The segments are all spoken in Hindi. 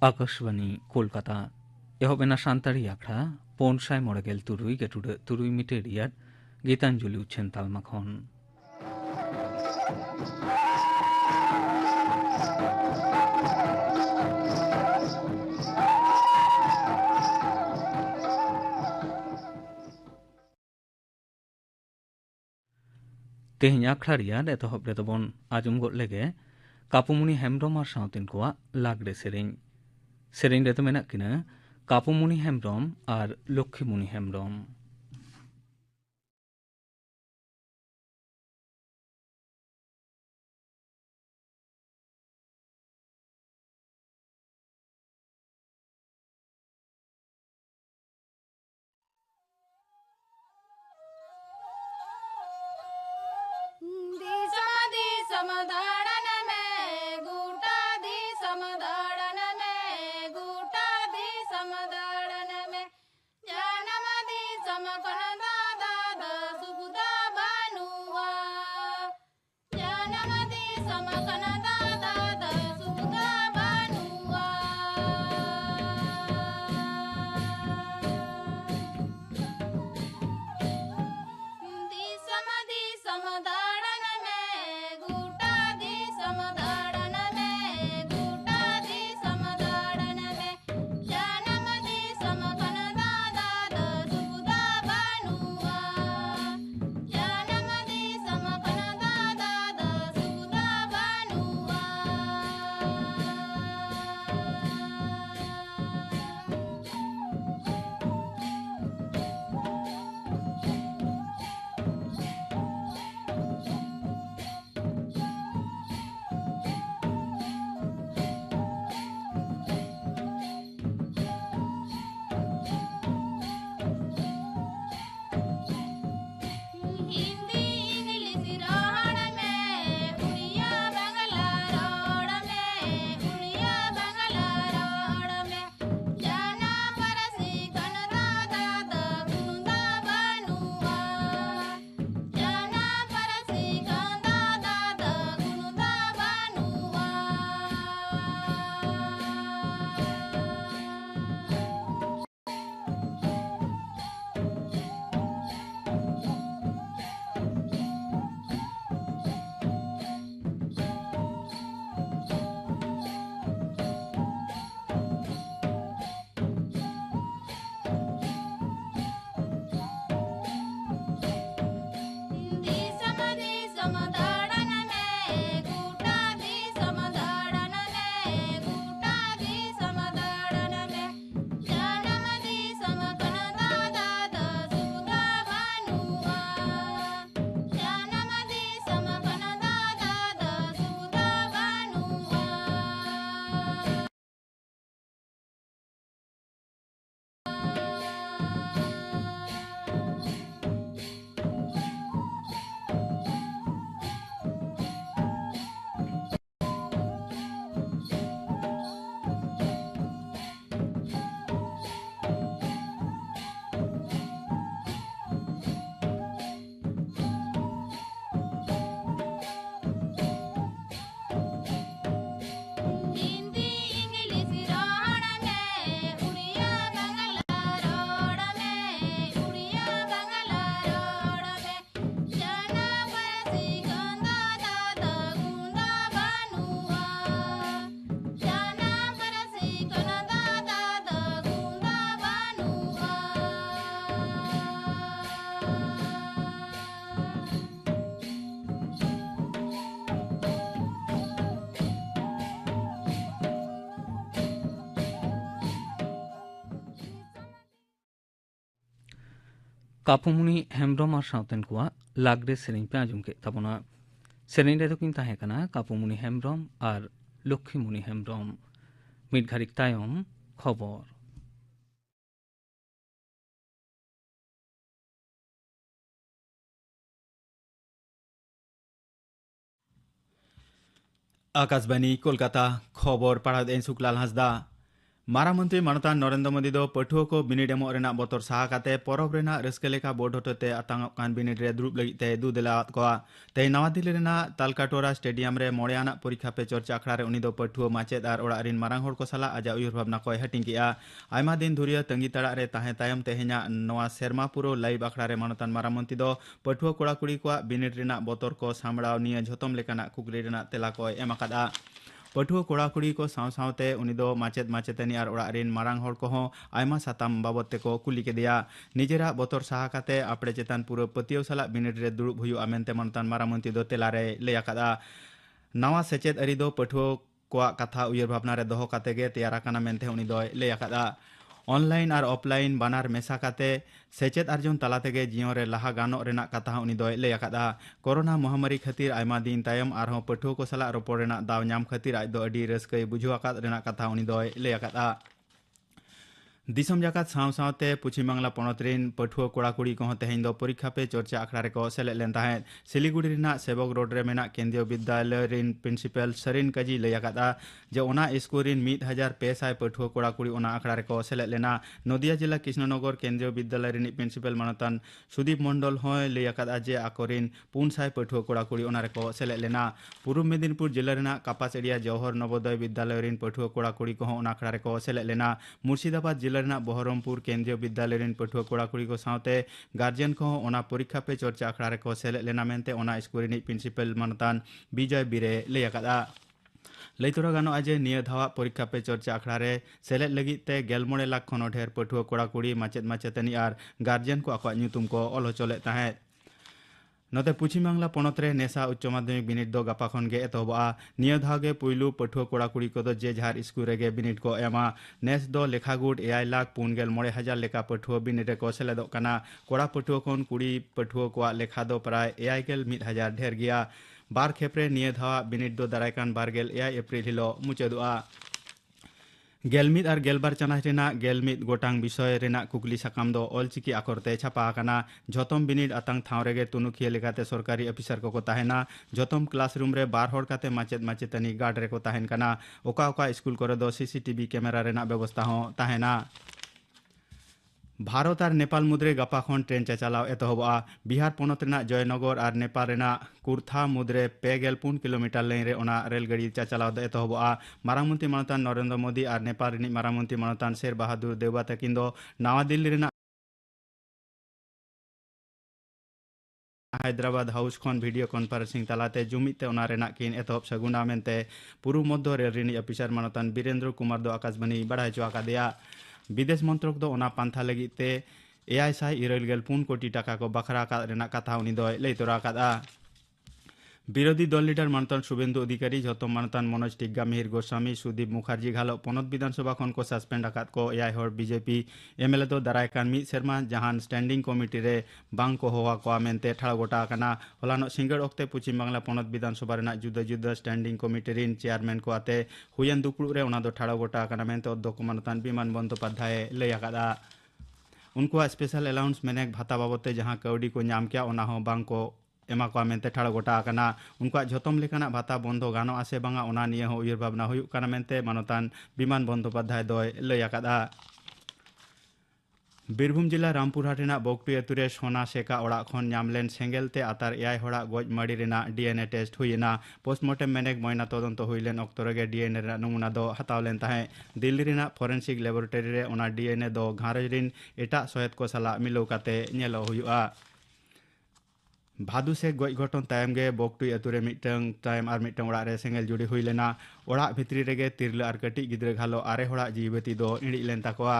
आकाशवाणी कोलकाता एहबेना शांतारी आखड़ा पौनसाय मरेगेल तुरुई गेटुडे तुरुई मिटे रियाद गीतांजलि उच्छेन तालमाखन तेहनी आखड़ा रियाद एतहब रेतबन आजम गोद लेगे कापुमुनि हेम्ब्रम और साउतिन कोआ लागरे सेरें सेरें रेतो मेना किना कापुमुनि हेम्ब्रम और लक्ष्मीमुनि हेम्ब्रम कापुमुनि हेम्ब्रम और साउतेन कोआ लागरे सेरें पे आजम के तबना सेरें रेतो किन ताहे कना कापुमुनि हेम्ब्रम और लक्ष्मीमुनि हेम्ब्रम मिट घारिक तायम खबर आकाशवाणी कोलकाता खबर पढ़ा शुक्लाल हांसदा मारांग मंत्री मानतान नरेंद्र मोदी दो पठुआ को बिनिड एमो रेना बतर साहा काते परब रेना रस्के लेका बोर्ड होते आतांग कान बिनिड रे दुरुब लगी ते दु देला को ते नवा दिल्ली रेना तालकाटोरा स्टेडियम रे मोड़े आना परीक्षा पे चर्चा अखड़ा रे उनी दो पठुआ माचेद आर ओड़ा रिन मारांग होड़ को सला आजा उयुर भावना को हटिंग किया आयमा दिन धुरिया तंगी तड़ा रे ताहे तायम तेहेना नवा सेरमा पुरो लाइव अखड़ा रे मानतान मारांग मंत्री दो पठुआ कोड़ा कुड़ी को बिनिड रेना बतर को सामड़ाव निया झोतम लेकाना कुकली रेना तेला को एम अकादा पठुआ कोड़ा कुड़ी को साव सावते उनी दो माचेद माचेतनी आर ओड़ा रिन मारांग होड़ को आयमा साताम बाबत ते को कुली केदिया निजेरा बतर साहा काते आपड़े चेतान पूरा पतियो सला बिनिड रे दुरुब हुयु आमेनते मानतान मारांग मंत्री दो तेलारे लय आकादा नवा सेचेद अरी दो पठुआ को कथा उयर भावना रे दोहो काते गे तैयार आकाना मेनते उनी दो लय आकादा ऑनलाइन और ऑफलाइन बानार मेसा काते सेचेद अर्जुन तला तेगे जियो रे लहा गानो रेना कथा उनी दो लय आकादा कोरोना महामारी खातिर आयमा दिन तायम आरहों पठुआ को सला रोपड़ रेना दाव नाम खातिर आज दो अडी रस्कय बुझु आकाद रेना कथा उनी दो लय आकादा दिसम जाकात साव सावते पश्चिम बांगला पनत रिन पठुआ कोड़ा कुड़ी को तेहेन दो परीक्षा पे चर्चा अखड़ा रे को सेलेद लेन ताहें सिलीगुड़ी रिना सेवक रोड रे मेना केंद्रीय विद्यालय रिन प्रिंसिपल सरिन काजी लय आकादा जे ओना स्कूल रिन 1200 पठुआ कोड़ा कुड़ी ओना अखड़ा रे को सेलेद लेना नदिया जिला कृष्णनगर केंद्रीय विद्यालय रिन प्रिंसिपल मानतान सुदीप मंडल होय लय आकादा जे आकोरिन 400 पठुआ कोड़ा कुड़ी ओना रे को सेलेद लेना पूर्व मेदिनीपुर जिला रिना कापासेड़िया जौहर नवोदय विद्यालय रिन पठुआ कोड़ा कुड़ी को ओना अखड़ा रे को सेलेद लेना मुर्शिदाबाद जिला बहरमपुर केंद्रीय विद्यालय रिन पठुआ कोड़ा कुड़ी को सावते गार्जियन को ओना परीक्षा पे चर्चा अखड़ा रे को सेलेद लेना मेनते ओना स्कूल रिन प्रिंसिपल मानतान विजय बिरे लय आकादा लैतरा गानो आजे निया धावा परीक्षा पे चर्चा अखड़ा रे सेलेद लगी ते 11 लाख खनो ढेर पठुआ कोड़ा कुड़ी माचेद माचेतनी आर गार्जियन को आको ᱧᱩᱛᱩᱢ को ऑल होचोले ताहे नोते पश्चिम बांगला पनत रे नेसा उच्च माध्यमिक बिनिड दो गपा खन गे एतहबा निया धागे पुइलू पठुआ कोड़ा कुड़ी को जे झार स्कूल रे गे बिनिड को एमा नेस दो लेखागुड 1 लाख 49,000 लेका पठुआ बिनिड रे को सेलेदो कना कोड़ा पठुआ खन कुड़ी पठुआ को लेखा दो प्राय 1,1,000 ढेर गया बार खेपरे निया धावा बिनिड दो दारायकान 12 एप्रिल हिलो मुचादुआ गेलमिद और गेलबार चाना रेना गेलमिद गोटांग विषय रेना कुकली साकाम दो ऑलचिकी आकरते छापा आकाना झोतम बिनिड आतंग थाव रेगे तुनुखिया लेकाते सरकारी अफिसर को ताहेना झोतम क्लासरूम रे बार होड़ काते माचेद माचेतनी गार्ड रे को ताहेन काना ओका ओका स्कूल करे दो सीसीटीवी कैमरा रेना व्यवस्था हो ताहेना भारत और नेपाल मुद्रे गपा खन ट्रेन चालाव एतहबा बिहार पनत रेना जयनगर और नेपाल रेना कुर्था मुद्रे 5 किलोमीटर लाइन रे ओना रेलगाड़ी चालाव द एतहबा मारांग मंत्री मानतान नरेंद्र मोदी और नेपाल रिनी मारांग मंत्री मानतान शेर बहादुर देवबा तकिन दो नवा दिल्ली रेना हैदराबाद हाउस खन वीडियो कॉन्फ्रेंसिंग तलाते जुमिते ओना रेना किन एतहब सगुना मेनते पूर्व मध्य रेल रिनी अफिसर मानतान वीरेंद्र कुमार दो आकाशवाणी बढ़ाई चो आकादेया विदेश मंत्रक दो ओना पांथा लगी ते 994 कोटी टाका को बखरा का रेना कथा उनी दो लय तोरा कादा विरोधी दल लीडर मानतान शुभेंदु अधिकारी झोतम मानतान मनोज टिग्गा मिहिर गोस्वामी सुदीप मुखार्जी घालो पनत विधानसभा खन को सस्पेंड आकात को एआई हर बीजेपी एमएलए दो दारायकान मी सेरमा जहान स्टैंडिंग कमिटी रे बांग को होवा को मेनते ठाड़ गोटा काना हलानो सिंगड़ ओक्ते पश्चिम बांगला पनत विधानसभा रेना जुदा जुदा स्टैंडिंग कमिटी रिन चेयरमैन को आते हुयन दुपुड़ रे ओना दो ठाड़ गोटा काना मेनते अध्यक्ष मानतान विमान बंदोपाध्याय लय आकादा उनको स्पेशल अलाउंस मेनेक भाता बाबते जहां कौड़ी को नाम किया ओना हो बांग को एमा को मेनते ठाड़ गोटा आकाना उनका झोतम लेकाना भाता बंधो गानो आसे बांगा ओना निये हो उयर भावना हुयुक काना मेनते मानतान विमान बंदोपाध्याय दोय लय आकादा बीरभूम जिला रामपुर हाट रेना बगटुई अतुरे सोना सेका ओड़ा खन नामलेन सेंगेलते आतार एआई होड़ा गज माड़ी रेना डीएनए टेस्ट हुईना पोस्टमार्टम मेनेक मयना तदंत हुईलेन ऑक्तो रेगे डीएनए रेना नमूना दो हताव लेन ताहे दिल्ली रेना फोरेंसिक लैबोरेटरी रे ओना डीएनए दो घारज रिन एटा सहेत को सला मिलो काते नेलो हुयुआ भादु से गज घटन तायम गे बगटुई अतुरे मिटंग तायम आर मिटंग ओड़ा रे सेंगेल जुड़ी हुई लेना ओड़ा भितरी रेगे तिरला आर कटी गिद्रे घालो आरे होड़ा जीवती दो इड़ी लेन ताकोआ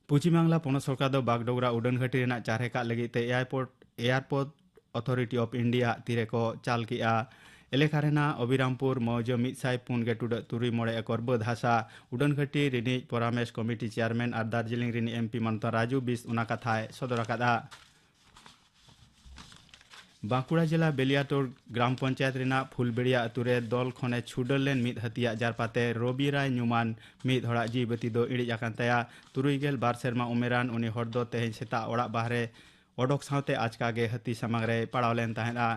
पश्चिम बांगला पनत सरकार दो बागडोगरा उड़ान घाटी रेना चारहेका लगी ते एयरपोर्ट अथॉरिटी ऑफ इंडिया तीरे को चाल किया एलेका रेना अबिरामपुर मौजो 103 एकर बद हासा उड़ान घाटी रिनी परामेश कमिटी चेयरमैन और दार्जिलिंग रिनी एमपी मानता राजू बिस उना कथाय सदर आकादा बांकुड़ा जिला बेलियाटोर ग्राम पंचायत रेना फुलबेड़िया अतुरे दल खने छुडल लेन मिद हतिया जारपाते रवि राय नुमान मिद हड़ा जीवती दो इड़ी आकान तया 72 सेरमा उमेरान उनी हर दो तेहें सेता ओड़ा बाहरे ओडोक सावते आचका गे हती समाग रे पड़ाव लेन ताहेना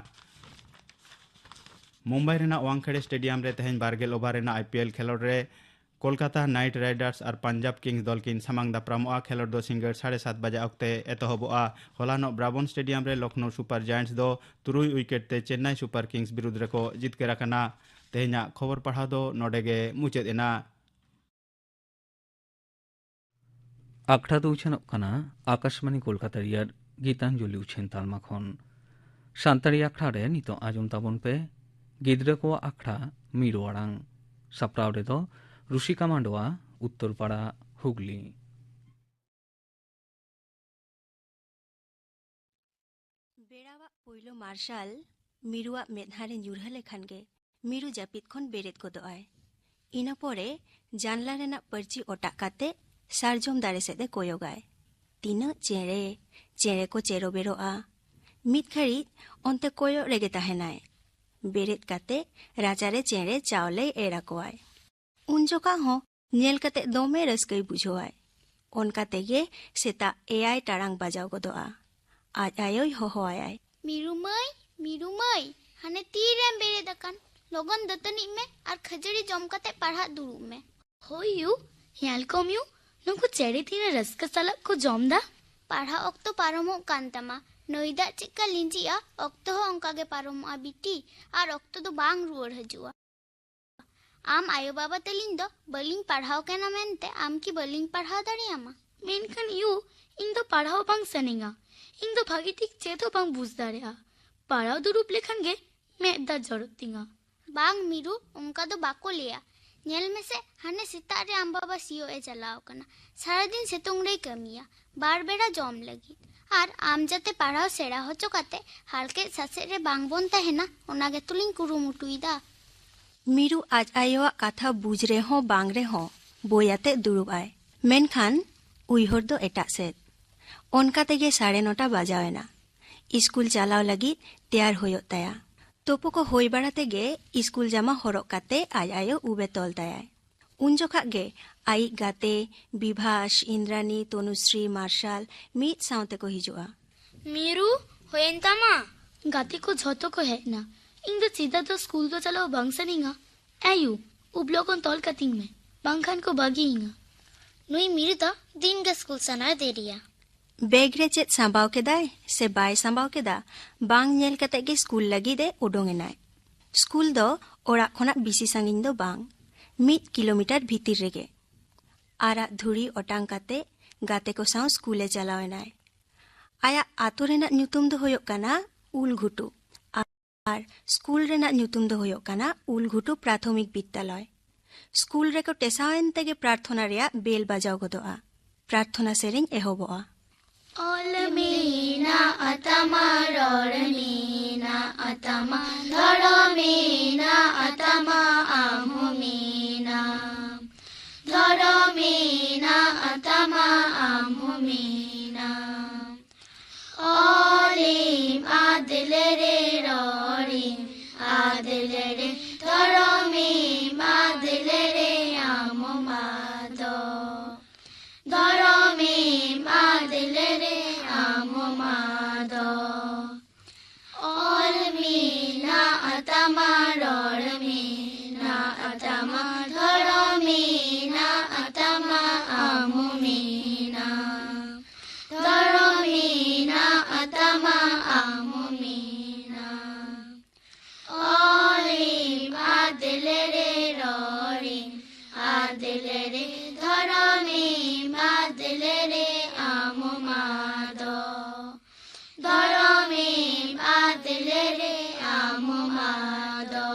मुंबई रेना वांगखेड़े स्टेडियम रे तेहें 12 ओभार रेना आईपीएल खेलोड रे कोलकाता नाइट राइडर्स और पंजाब किंग्स दल किन सामांग दाप्रामोआ खेलोड दो सिंगर 7:30 बजे अक्ते एतहबोआ हलानो ब्राबन स्टेडियम रे लखनऊ सुपर जायंट्स दो 3 विकेट ते चेन्नई सुपर किंग्स विरुद्ध रेको जितकेर आकाना तेहना खबर पढ़ा दो नोडेगे मुचाद एना आखड़ा दो उछनोग कना आकाशवाणी कोलकाता रियार गीतांजलि उछेन तालमा खन सानताड़ी आखड़ा रे नितो आजम ताबन पे गिद्रा को आखड़ा मीरो आड़ांग साप्राव रे दो रुशिका मांडवा उत्तरपाड़ा हुगली बेड़ावा पोइलो मार्शल मिरुआ मेदहारे ᱧᱩᱨᱦᱟᱹ लेखान गे मिरु जापित खन बेरेद गोदोआय इना पोरे जानला रेना पर्ची ओटा काते सारजोम दारे सेदे कोयोगाय तीना चेरे को चेरो बेरोआ मित घड़ी onte कोयो रेगे ताहेनाय बेरेद काते राजारे चेरे चावले एरा कोआय उन जोका हो नेल काते दोमे रस्कई बुझोआय ओनका तेगे सेता एआई टारांग बाजाव गोदोआ आज आयोय होहोआय मीरू मई हाने तीरेम बेरे दकान लोगन दतनी में और खजड़ी जम कते पढ़ा दुरुब में होयु याल कोमयु नुकु चेड़ी तीने रस्क सलक को जमदा पढ़ा ओक्तो पारमो कांतमा नोइदा चिक्का लिंजिया ओक्तो हो अंका गे पारमो बिटी और ओक्तो तो बांग रुवर हजुआ आम आयो बाबा तलिन दो बलिंग पढ़ाओ के ना मेनते आम की बलिंग पढ़ाओ दाड़ियामा मेनखान यू इन दो पढ़ाओ बांग सनेगा इन दो भागी ठीक चेतो बांग बुझ दाड़िया पढ़ाओ दुरुप लेखन गे मेदा जरूरतिंगा बांग मीरू उनका तो बाको लिया नेल में से हाने सितारे आम बाबा सियो ए चलाओ कना सारा दिन सितुंग रे कमिया बार बेड़ा जम लगी और आम जाते पढ़ाओ सेड़ा हो चुकाते हल्के ससे रे बांग बोनता है ना ओनागे तुलिंग कुरुमुटुइदा मिरु आज आयोआ कथा बुझ रे हो बांग रे हो बोयाते दुरुब आय मेनखान उइहर दो एटा सेद ओनका तेगे 9:30 बाजावेना स्कूल चालाव लगी तैयार होयो तया तोपो को होई बाड़ा तेगे स्कूल जामा हरक काते आज आयो उबे तोल तया उन जोखा गे आई गाते विभास इंद्रानी तनुश्री मार्शल मीत साउते को हिजुआ मीरू होयन तामा गाते को झोतो को है ना इन दो सीधा तो स्कूल तो चलो बंगसनिंगा आयु उबलोगन तोल कतिंग में बंगखान को बागींगा नुई मीरू तो दिन के स्कूल सना देरिया बेग रे चेत सांबाव केदाय से बाय सांबाव केदा बांग नेल कते गे स्कूल लगी दे उडोंगेनाय स्कूल दो ओरा खोना बिसी सांगिन दो बांग 1 किलोमीटर भीतिर रेगे आरा धुरी ओटांग काते गाते को साउ स्कूले चलावेनाय आया आतो रेना न्यूतुम दो होयो काना उलघुटू और स्कूल रेना न्यूतुम दो होयो काना उलघुटू प्राथमिक विद्यालय स्कूल रेको टेसावेन तेगे प्रार्थना रेया बेल बाजाव गोदोआ प्रार्थना सेरेंग एहोबोआ Olmena atama rormena atama dharmena atama amhumena dharmena atama amhumena olim adlere rorim adlere dharmem adlere amumado dharmem adlere amumado olmena atama rormena atama dharmena atama amumena dharmena atama amumena olim adlere rorim adlere dharmem adlere amumado dharmem adlere amumado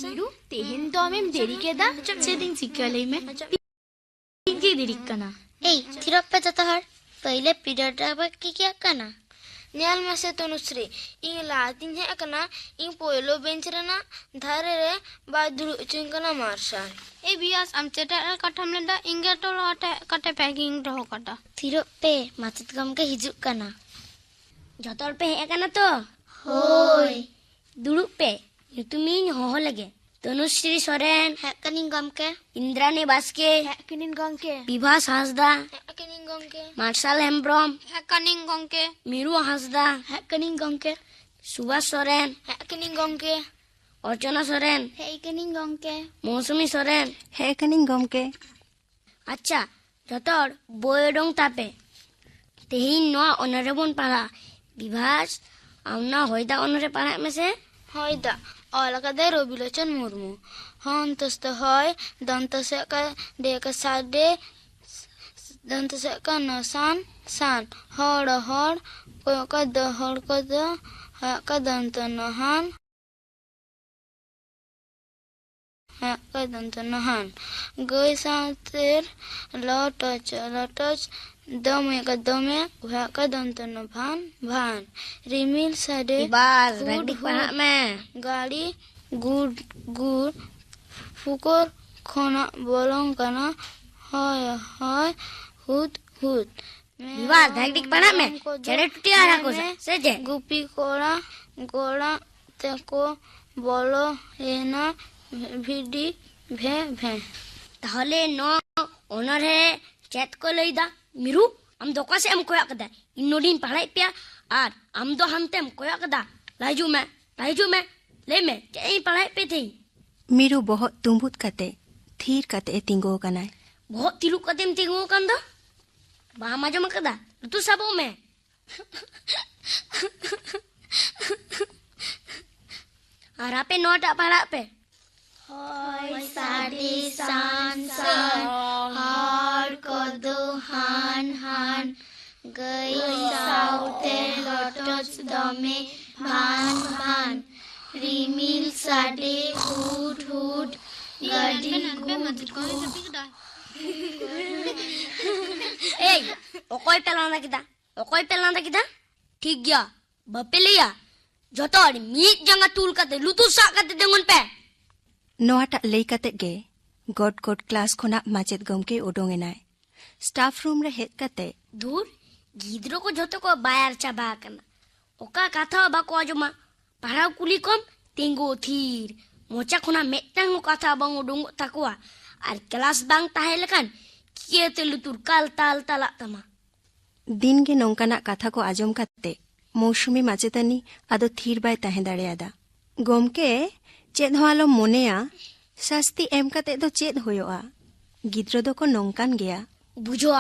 मीरू तेहिन तो हमें देरी के दा सेदिन सिक्कले में इनकी देरी कना ए थिरप्पे ततहर पहले पीरियड अब की क्या कना न्याल में से तनुश्री इन लातिन है कना इन पोयलो बेंच रना धारे रे बादुरु चिंकना मार्शल ए बियास am cetak katam lenda inga tolo ate kate packing doho kata थिरप्पे माचत गम के हिजुक कना जतोर पे है कना तो होय दुरुप पे युतुमिन हो लगे तनुश्री सोरेन हैकनिंग गम के इंद्रानी बास्के हैकनिंग गम के विभास हासदा हैकनिंग गम के मार्शल हेम्ब्रम hakaning gongke मीरू हासदा हैकनिंग गम के सुभाष सोरेन हैकनिंग गम के Orchona Soren, Hei kening gongke. Mosumi Soren. Hej kaning gomke. Acha, jotor boyodong tape. Tehin noa onore bon para. Bibhas, amna hoida onore para mese. Hoida, olakade Robilochan Murmu. Hontosta hoy, dantaseka deka sade, dantaseka nosan, san. Hor, koyoka da horkada, haka dantanahan. Haka dantanahan. Goy santir, lotoch, dome ka dome, haka dantana van. Rimil sade, Bibhas, Good, ragdik good. para me. গাড়ি গুড় ফুকর খনা বলং কানা হয় হুদ Bibhas, ragdik para me. Chere tuti ara ko seje. Gupi গোড়া তেকো বলো এনা ভিডি ভে তাহলে no onore chat ko leida. Miru, am do kase am koyak kada. Innodin parai pia ar am do hantem koyak kada. Laju me. Le me, chei parai pe thi. मीरू बहुत तुम्बुत कते थीर कते तिंगो कनाय. बहुत तिलuk katem tingu kan da. Ba majam kada. Tu sabo me. Ar ape nota para pe. Hoy sadi san har kodo han gai saute lotoch dome van rimil sade hud gadi Ei, okoy pelanda kita. ঠিক gya. Bapeliya. Jotor meet janga tul kate lutu sak kate dengon pe. नोआटा लई कते गे गॉड क्लास खोना माचेद गमके उडोंगेनाय. स्टाफ रूम रे हेज कते Dur, gidro ko joto ko bayar chaba kana. Oka katha bako ajoma. Parau kuli kom tinggo thir. Mocha khona metang katha bang udung takwa. Ar kelas bang tahelekan kiete lutur kal tal talak tama. दिन गे नोंकाना कथा को आजम कते मौसुमी माचेतानी आदो थीर बाय ताहे दाड़ेयादा. गमके चेद हो आलो मोनेया शास्ति एम कते दो चेद होयोआ. गिद्रो दो को नोंकान गया. Bujo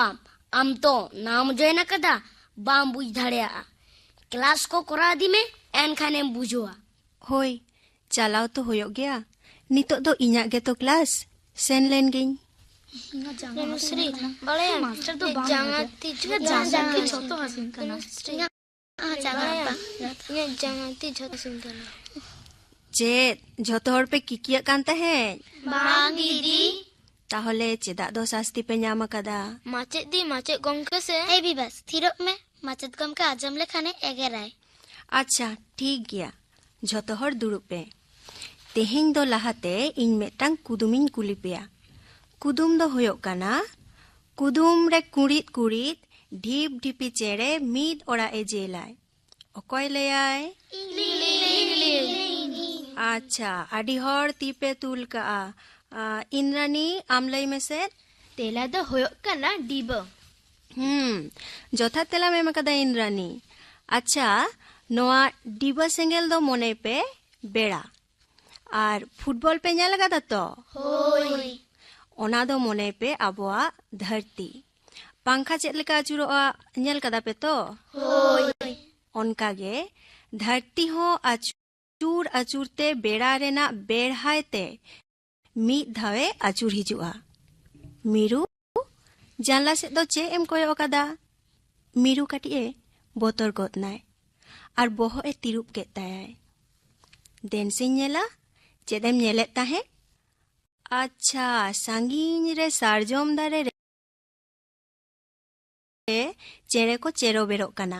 am to naam joina kada bam buj dhadea. Kelas ko kora di me en khanem bujoa. होय चलाओ तो होयो गया. नितो दो इñak गे तो क्लास सेन लेन गेኝ. শ্রী বলে মাস্টার তো জামাতি ছোট হাসিন কানা জামাতি ছোট হাসিন কানা चेद झोतो हर पे किकिया कान ताहें. bang didi ताहले चेदाक दो शास्ति पे ᱧᱟᱢ akada. माचेद गमके से Hei bibas thirok me macet gomke ajam lekhane egerai अच्छा ठीक गया. झोतो हर दुड़ुब पे. तेहेñ दो लाहाते इñ मेटांग कुदुमिñ कुली पेया. कुदुम दो होयोग काना कुदुम रे कुड़ीत ढीप ढीपी चेड़े मीद ओड़ा ए जेलाय. ओकोय लेयाय अच्छा आडी हर तीपे तुल का इंद्रानी आमलाई में से तेला द होयो काना डिब जोथा तेला में कदा इंद्रानी. अच्छा नोआ डिबा सेंगेल दो मोने पे बेड़ा और फुटबॉल पे ᱧᱮᱞ लगा तो hoi ओना दो मोने पे अबोआ धरती. पंखा चेद लेका अचुरोआ ᱧᱮᱞ कदा पे तो hoi ओनका गे धरती हो अचूर अचूरते बेड़ा रेना बेड़हायते मीद धावे अचूर हिजुआ. मीरू जानला से दो चे एम कोयो कदा. मीरू कटिए बोतर गोदनाय और बोहो ए तिरुप केताय. देन से ᱧᱮला चेदेम ᱧᱮᱞᱮᱫ ताहे. अच्छा सांगीन रे सारजोम दारे रे चेरे को चेरो बेरो कना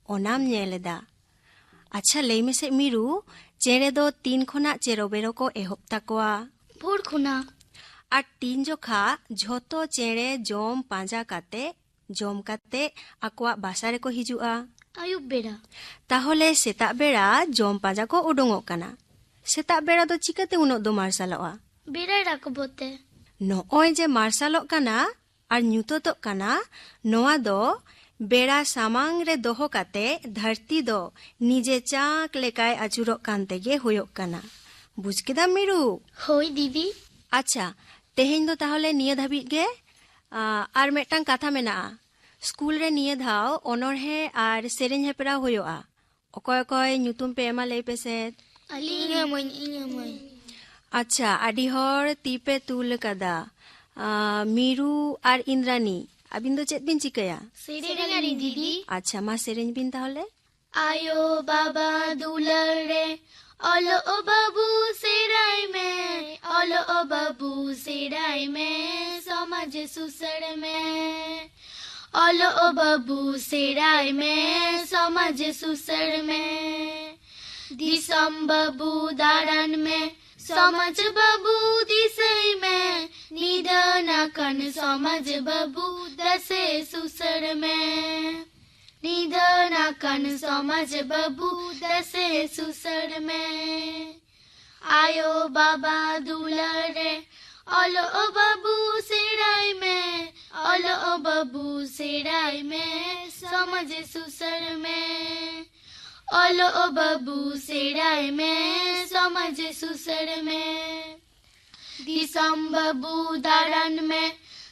ओनाम ᱧᱮᱞᱮᱫᱟ. अच्छा लई में से मीरू चेरे दो 3 खोना चेरो बेरो को एहोब ताकोआ. Bor khuna. और 3 जोखा झोतो चेरे जोम पांजा काते आकुआ बासा रे को हिजुआ. Ayub beda. ताहले सेता बेड़ा जोम पांजा को उडुंगोग कना. सेता बेड़ा दो चिकाते उनो दो मार्शलोआ. Berai rakobote. नोय जे मार्शलोग कना और ᱧᱩᱛᱚᱛᱚᱜ कना नोआ दो बेड़ा सामांग रे दोहो काते धरती दो निजे चाक लेकाय अचुरोग कान तेगे होयोग कना. बुझ केदाम मिरु होय दीदी अच्छा तेहेñ दो ताहले निया धाबी गे आर मेटटांग कथा मेना स्कूल रे निया धाव अनरहे आर सेरेñ हेपरा होयोआ अकय अकय ᱧᱩᱛᱩᱢ पे एमा लई पेसे इङामय अच्छा आदि हर ती पे तुल कदा मीरू आर इंद्रानी अबिन दो चेत बिन चिकया सेरेङारी दीदी अच्छा मा सेरेñ बिन ताहले आयो बाबा दुलर रे ओलो ओ बाबू सेराय में ओलो ओ बाबू सेराय में समाज सुसड़ में ओलो ओ बाबू सेराय में समाज सुसड़ में दिसम बाबू दारन में समाज बाबू दिसई में निधना कन समाज बाबू दसे सुसड़ में निधना कन समाज बाबू दसे सुसड़ में आयो बाबा दुलर रे ओलो ओ बाबू सेराय में ओलो ओ बाबू सेराय में समझ सुसड़ में ओलो ओ बाबू सेराय में समझ सुसड़ में दिसम बाबू दारन में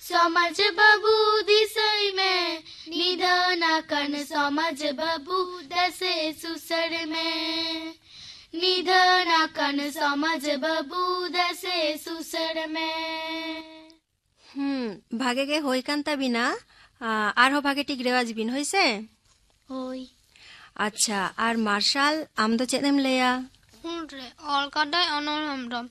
समझ बाबू दिसई में निधना कन समझ बाबू दसे सुसड़ में निधना कन समझ बाबू दसे सुसड़ में भागे गे होय कान ताबिना आर हो भागे टिक रेवाज बिन होइसे होय अच्छा आर मार्शल आम दो चेदम लेया रे ऑल कदाय अनल हमदम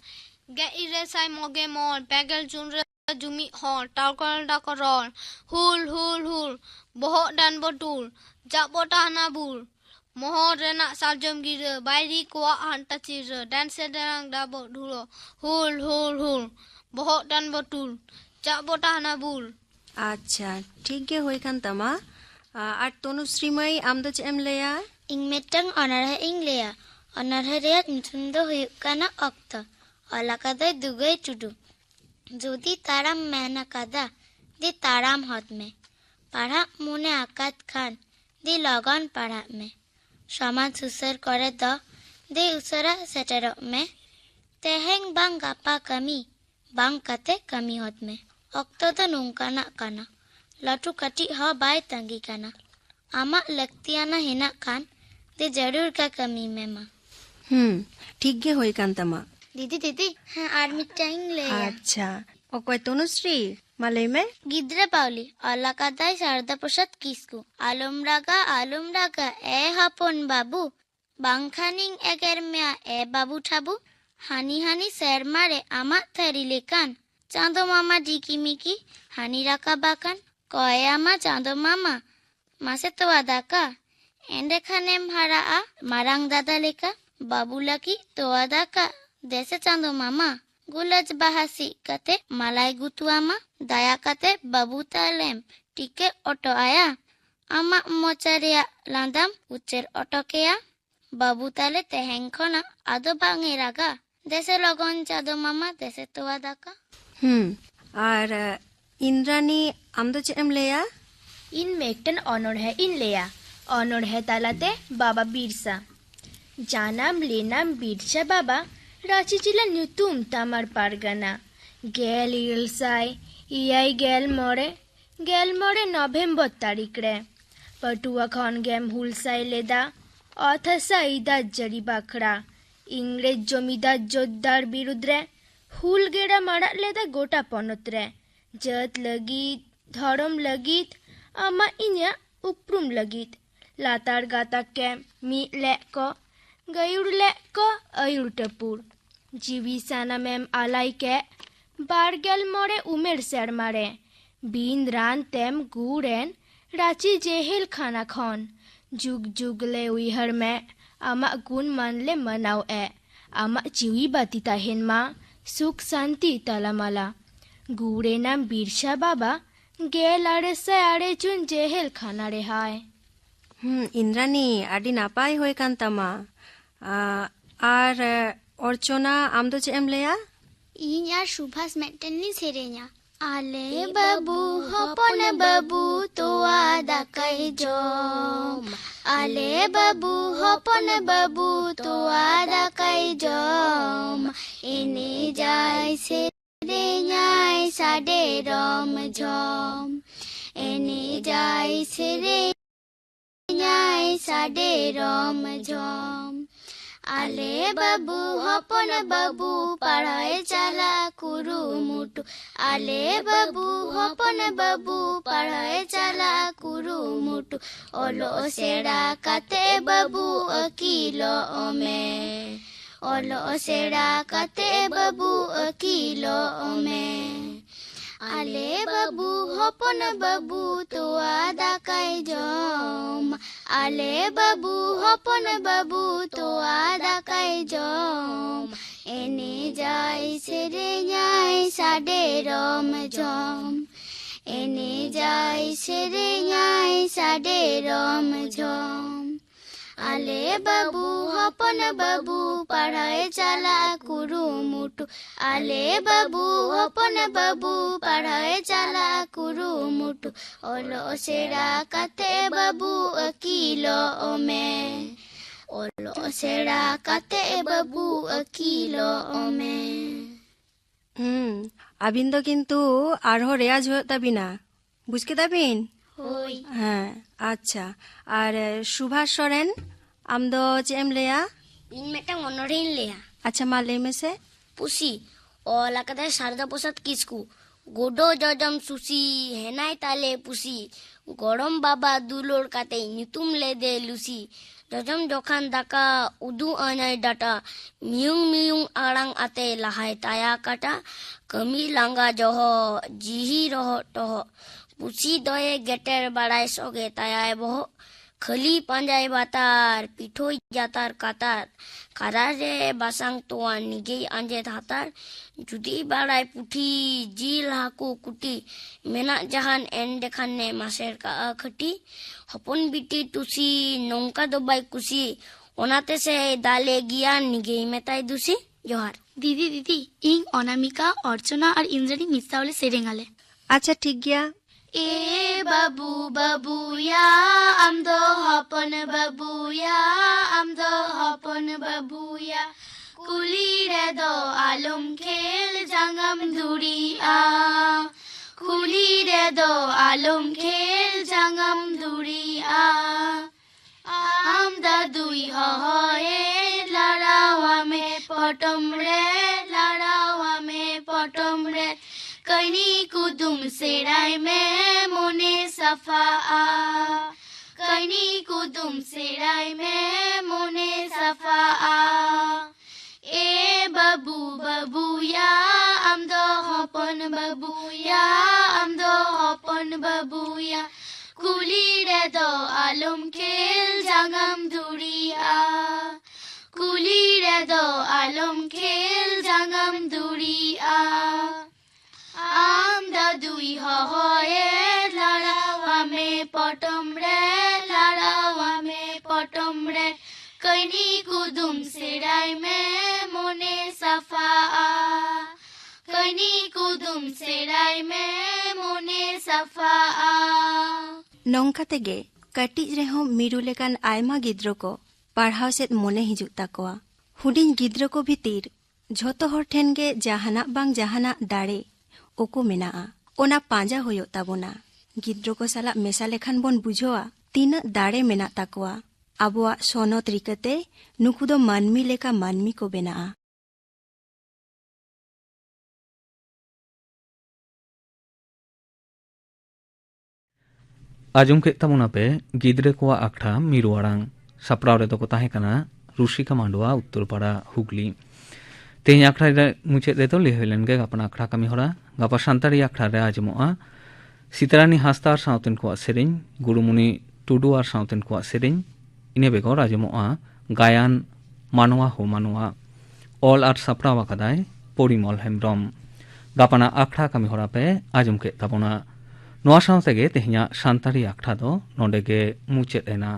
गे इरे साइ मगे मल पेगल जुन रे जुमी हर टालकल डाकरल हुल हुल हुल बोहक dan botul jak botahna bul mohor renak saljam gira bairi kuak hanta cira dan sedang dabok dulu hul hul hul bohok dan botul jak botahna bul अच्छा ठीक गे होय कान तमा आर तनुश्री मई आम दो चेम लेया ᱤᱧ ᱢᱤᱫᱴᱟᱝ ᱚᱱᱚᱬᱦᱮ ᱤᱧ ᱞᱟᱹᱭᱟ ᱚᱱᱚᱬᱦᱮ ᱨᱮᱭᱟᱜ ᱧᱩᱛᱩᱢ ᱫᱚ ᱦᱩᱭᱩᱜ ᱠᱟᱱᱟ ᱚᱠᱛᱚ ᱚᱞ ᱟᱠᱟᱫᱟᱭ ᱫᱩᱜᱟᱹᱭ ᱴᱩᱰᱩ ᱡᱩᱫᱤ ᱛᱟᱲᱟᱢ ᱢᱮᱱ ᱟᱠᱟᱫᱟ ᱫᱮ ᱛᱟᱲᱟᱢ ᱦᱚᱫ ᱢᱮ ᱯᱟᱲᱦᱟᱜ ᱢᱚᱱᱮ ᱟᱠᱟᱫ ᱠᱷᱟᱱ ᱫᱮ ᱞᱚᱜᱚᱱ ᱯᱟᱲᱦᱟᱜ ᱢᱮ ᱥᱚᱢᱟᱡᱽ ᱥᱩᱥᱟᱹᱨ ᱠᱚᱨᱮ ᱫᱚ ᱫᱮ ᱩᱥᱟᱹᱨᱟ ᱥᱮᱴᱮᱨᱚᱜ ᱢᱮ ᱛᱮᱦᱮᱧ ᱵᱟᱝ ᱜᱟᱯᱟ ᱠᱟᱹᱢᱤ ᱵᱟᱝ ᱠᱟᱛᱮ ᱠᱟᱹᱢᱤ ᱦᱚᱫ ᱢᱮ ᱚᱠᱛᱚ ᱫᱚ ᱱᱚᱝᱠᱟᱱᱟᱜ ᱠᱟᱱᱟ ᱞᱟᱹᱴᱩ ᱠᱟᱹᱴᱤᱡ ᱦᱚᱸ ᱵᱟᱭ ᱛᱟᱸᱜᱤ ᱠᱟᱱᱟ ᱟᱢᱟᱜ ᱞᱟᱹᱠᱛᱤᱭᱟᱱᱟ ᱦᱮᱱᱟᱜ ᱠᱷᱟᱱ दे जरूर का कमी में माँ ठीक गे होय कान तमा दीदी दीदी हाँ आर मिटाइंग ले अच्छा ओकोय तनुश्री माले में गिद्रे पावली अल्लाह का दाई शारदा प्रसाद किसकु आलम रागा ए हपन बाबू बांखानिंग एगर मिया ए बाबू ठाबू हानी हानी सैर मारे आमा थरी लेकान चांदो मामा डिकी मिकी हानी राका बाकान कोए आमा चांदो मामा मासे तो आदा का एंडेखानेम हरा मारांग दादा लेका बाबू लकी तो आदा का देसे चांदो मामा गुलज बहासी कते मलाई गुतुआमा दया कते बाबू तालेम टिके ऑटो आया आमा मोचरिया लांदम उच्चर ऑटो केया बाबू ताले तेहें खोना आदो बांगे रागा देसे लगन चादो मामा देसे तो आदा का आर इंद्रानी आम दो चेम लेया इन मेक्टन ऑनोढ़े इन लेया ऑनोढ़े तालाते बाबा बिरसा जानाम लेनाम बिरसा बाबा रांची जिला ᱧᱩᱛᱩᱢ तामार पारगाना गेल इलसाई इयाई गेल मोड़े नवेम्बर तारीख रे पटुआ खन गेम हुलसाई लेदा अथसा इदा जरी बाखड़ा इंग्रेज जमीदार जोद्दार बिरुद्ध रे हुल गेड़ा माड़ा लेदा गोटा पनत रे जत लगित धर्म लगित आमा इन्या उपरुम लगित लातार गाता के मी ले को गयुड़ ले को अयुड़ टपुर जीवी साना मेम आलाई के बारगेल मोड़े उमेर सेर मारे बीन रान तेम गुड़ेन रांची जेहेल खाना खन जुग जुग ले उइहर में आमा गुण मान ले मनाव ए आमा जीवी बाती ताहेन मा सुख शांति तलामाला गुड़े नाम बिरसा बाबा गेल आड़े से आड़े चुन जेहेल खाना रे हाय इंद्रानी आडी नापाय होय कान तमा आर अर्चना आम दो चेम लेया ᱤᱧ ᱟᱨ ᱥᱩᱵᱷᱟᱥ ᱢᱮᱴᱮᱱ ᱞᱤᱧ ᱥᱮᱨᱮᱧᱟ ᱟᱞᱮ ᱵᱟᱵᱩ ᱦᱚᱯᱚᱱ ᱵᱟᱵᱩ ᱛᱚᱣᱟ ᱫᱟᱠᱟᱭ ᱡᱚᱢ ale babu hopon babu toa dakai jom ini jai serenyai sade rom jom ini jai serenyai sade rom jom ale babu hopon babu padhai chala kurumutu ale babu hopon babu padhai chala kurumutu olo sera kate babu akilo ome olo sera kate babu akilo ome ale babu hopon babu toa dakai jom ale babu hopon babu toa dakai jom ene jai serenyai sade rom jom ene jai serenyai sade rom jom ale babu hopon babu padhai chala kurumutu ale babu hopon babu padhai chala kurumutu olo sera kate babu akilo ome olo sera kate babu akilo ome আবিন তো কিন্তু আরো রেয়াজ হয়ে তাবিনা বুঝকে তাবিন hoi হ্যাঁ আচ্ছা আর সুভাষ সরেন আমদো চেম লেয়া ᱤᱧ ᱢᱤᱫᱴᱟᱝ ᱚᱱᱚᱬᱦᱮᱧ ᱞᱟᱹᱭᱟ আচ্ছা মা ᱞᱟᱹᱭ ᱢᱮᱥᱮ ᱯᱩᱥᱤ ᱚᱞ ᱟᱠᱟᱫᱟᱭ ᱥᱟᱨᱫᱟ ᱯᱨᱚᱥᱟᱫ ᱠᱤᱥᱠᱩ ᱜᱚᱰᱚ ᱡᱚᱡᱚᱢ ᱥᱩᱥᱤ ᱦᱮᱱᱟᱭ ᱛᱟᱞᱮ ᱯᱩᱥᱤ ᱜᱚᱲᱚᱢ ᱵᱟᱵᱟ ᱫᱩᱞᱟᱹᱲ ᱠᱟᱛᱮ ᱧᱩᱛᱩᱢ ᱞᱮᱫᱮ ᱞᱩᱥᱤ ᱡᱚᱡᱚᱢ ᱡᱚᱠᱷᱟᱱ ᱫᱟᱠᱟ ᱩᱫᱩᱜ ᱟᱹᱧᱟᱭ ᱰᱟᱴᱟ ᱢᱤᱭᱩᱝ ᱢᱤᱭᱩᱝ ᱟᱲᱟᱝ ᱟᱛᱮ ᱞᱟᱦᱟᱭ ᱛᱟᱭᱟ ᱠᱟᱴᱟ ᱠᱟᱹᱢᱤ ᱞᱟᱸᱜᱟ ᱡᱚᱦᱚᱜ ᱡᱤᱦᱤ ᱨᱚᱦᱚᱜ ᱴᱚᱦᱚᱜ ᱯᱩᱥᱤ ᱫᱚᱭᱮ ᱜᱮᱴᱮᱨ ᱵᱟᱲᱟᱭ ᱥᱚᱜᱮ ᱛᱟᱭᱟᱭ ᱵᱚᱦᱚᱜ ᱠᱷᱟᱹᱞᱤ ᱯᱟᱸᱡᱟᱭ ᱵᱟᱛᱟᱨ ᱯᱤᱴᱷᱳᱭ ᱡᱟᱛᱟᱨ ᱠᱟᱛᱟᱨ ᱠᱟᱨᱟᱨ ᱨᱮ ᱵᱟᱥᱟᱝ ᱛᱚᱣᱟ ᱱᱤᱡᱮᱭ ᱟᱸᱡᱮᱫ ᱦᱟᱛᱟᱨ ᱡᱩᱫᱤ ᱵᱟᱲᱟᱭ ᱯᱩᱴᱷᱤ ᱡᱤᱞ ᱦᱟᱹᱠᱩ ᱠᱩᱴᱤ ᱢᱮᱱᱟᱜ ᱡᱟᱦᱟᱱ ᱮᱱᱰᱮᱠᱷᱟᱱᱮ ᱢᱟᱥᱮᱨ ᱠᱟᱜᱼᱟ ᱠᱷᱟᱹᱴᱤ ᱦᱚᱯᱚᱱ ᱵᱤᱴᱤ ᱴᱩᱥᱤ ᱱᱚᱝᱠᱟ ᱫᱚ ᱵᱟᱭ ᱠᱩᱥᱤ ᱚᱱᱟᱛᱮ ᱥᱮ ᱫᱟᱞᱮ ᱜᱮᱭᱟ ᱱᱤᱡᱮᱭ ᱢᱮᱛᱟᱭ ᱫᱩᱥᱤ ᱡᱚᱦᱟᱨ দিদি দিদি ইং অনামিকা অর্চনা আর ইন্দ্রাণী মিসাওলে সেরেঙালে আচ্ছা ঠিক গিয়া e babu babu ya amdo hopon babu ya amdo hopon babu ya kuli re do alum khel jangam duri a kuli re do alum khel jangam duri a amda dui hoye larawa me potom re कनी कुदुम सेराय में मोने सफा आ कनी कुदुम सेराय में मोने सफा आ ए बाबू बाबू या आमदो हपन बाबू या आमदो हपन बाबू या कुली रे दो आलम खेल जांगम दुरिया कुली रे दो आलम खेल जांगम दुरिया आमदा दुई होए लड़ावा में पटम रे कनी कुदुम सेराय में मोने सफा आ कनी कुदुम सेराय में मोने सफा आ नौका तेगे कटिज रेहो मिरु लेकान आयमा गिद्रो को पढ़ाव सेद मोने हिजुक ताकोआ हुडिन गिद्रो को भीतिर झोतो हर ठेन गे जहाना बांग जहाना दाड़े ओको मेनाआ ओना पांजा होयो ताबोना गिद्रो को साला मेसा लेखान बोन बुझोआ तीना दाड़े मेना ताकोआ आबोआ सोनत रिकते नुकु दो मानमी लेका मानमी को बेनाआ आजम के तमुना पे गिद्रे को आखड़ा मिरु आड़ांग सापड़ाव रे को ताहे कना रुशिका मांडवा उत्तरपाड़ा हुगली तेज आखड़ा मुचाद रे लैहलन गे गापा आखड़ा कमी हरा गापा सानताड़ी आखड़ा रे आजमोआ सीतारानी हांसदा आर सावतेन को सेरेñ गुरुमुनि टुडू आर सावतेन को सेरेñ इने बेगर आजमोआ गायान मानवा हो मानवा ऑल आर सापड़ाव आकादाय परिमल हेम्ब्रम गापाना आखड़ा कमी हरा पे आजम के ताबोना नोआ सावतेगे तेहना सानताड़ी आखड़ा दो नोंडे गे मुचाद एना।